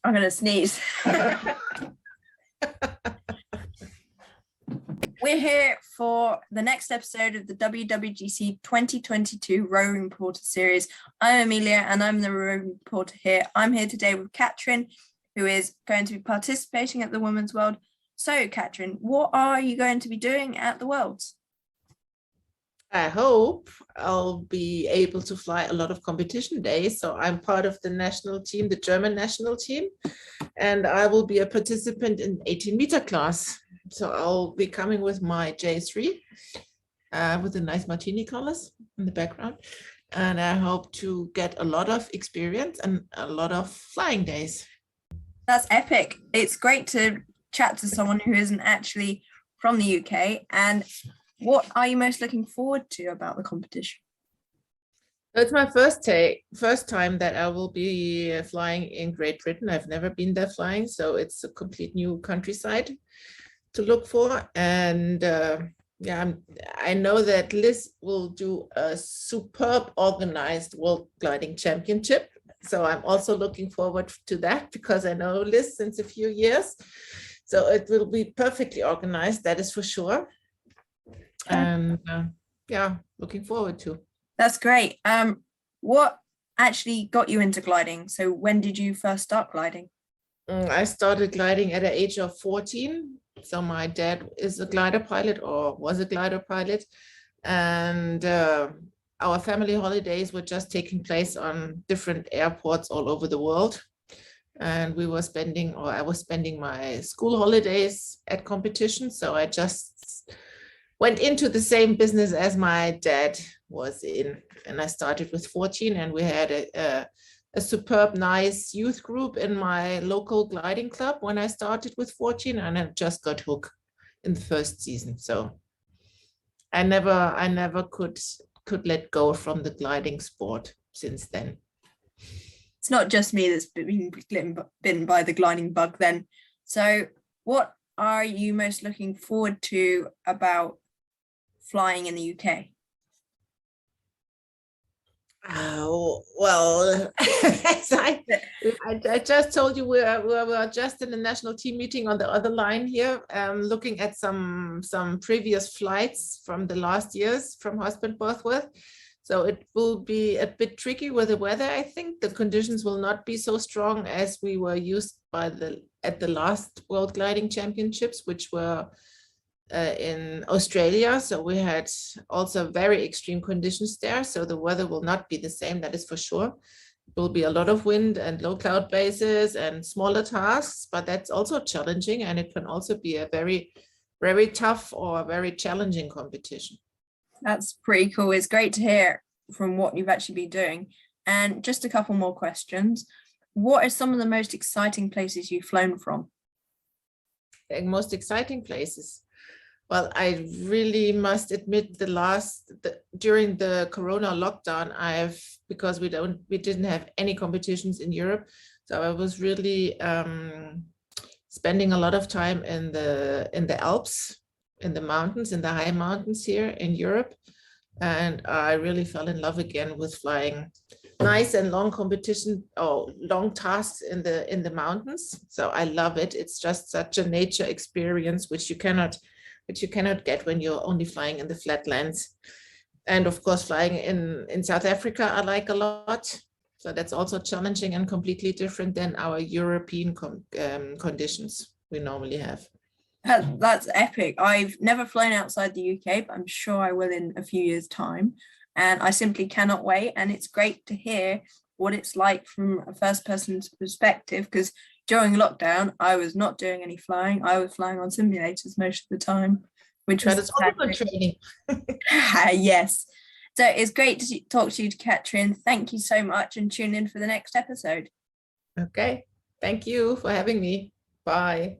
I'm going to sneeze. We're here for the next episode of the WWGC 2022 Rowing Reporter Series. I'm Amelia and I'm the rowing reporter here. I'm here today with Katrin, who is going to be participating at the Women's World. So, Katrin, what are you going to be doing at the Worlds? I hope I'll be able to fly a lot of competition days. So I'm part of the national team, the German national team, and I will be a participant in 18-meter class. So I'll be coming with my J3 with the nice martini colors in the background. And I hope to get a lot of experience and a lot of flying days. That's epic. It's great to chat to someone who isn't actually from the UK. And what are you most looking forward to about the competition? It's my first time that I will be flying in Great Britain. I've never been there flying, so it's a complete new countryside to look for. And I know that Liz will do a superb organized World Gliding Championship. So I'm also looking forward to that because I know Liz since a few years. So it will be perfectly organized, that is for sure. And looking forward to. That's great. What actually got you into gliding? So when did you first start gliding? I started gliding at the age of 14. So my dad is a glider pilot or was a glider pilot. And our family holidays were just taking place on different airports all over the world. And I was spending my school holidays at competitions. So I just went into the same business as my dad was in. And I started with 14 and we had a superb, nice youth group in my local gliding club when I started with 14 and I just got hooked in the first season. So I never could let go from the gliding sport since then. It's not just me that's been bitten by the gliding bug then. So what are you most looking forward to about flying in the UK? Oh, well, I just told you we're just in a national team meeting on the other line here, looking at some previous flights from the last years from Husbands Bosworth. So it will be a bit tricky with the weather. I think the conditions will not be so strong as we were used at the last World Gliding Championships, which were in Australia. So we had also very extreme conditions there. So the weather will not be the same, that is for sure. It will be a lot of wind and low cloud bases and smaller tasks, but that's also challenging. And it can also be a very, very tough or very challenging competition. That's pretty cool. It's great to hear from what you've actually been doing. And just a couple more questions. What are some of the most exciting places you've flown from? The most exciting places? Well, I really must admit during the Corona lockdown, because we didn't have any competitions in Europe. So I was really spending a lot of time in the Alps, in the mountains, in the high mountains here in Europe. And I really fell in love again with flying nice and long competition or long tasks in the mountains. So I love it. It's just such a nature experience, which you cannot get when you're only flying in the flatlands. And of course, flying in South Africa, I like a lot. So that's also challenging and completely different than our European conditions we normally have. That's epic. I've never flown outside the UK, but I'm sure I will in a few years' time. And I simply cannot wait. And it's great to hear what it's like from a first person's perspective, because during lockdown, I was not doing any flying. I was flying on simulators most of the time, which was also training. Yes. So it's great to talk to you, Katrin. Thank you so much and tune in for the next episode. Okay. Thank you for having me. Bye.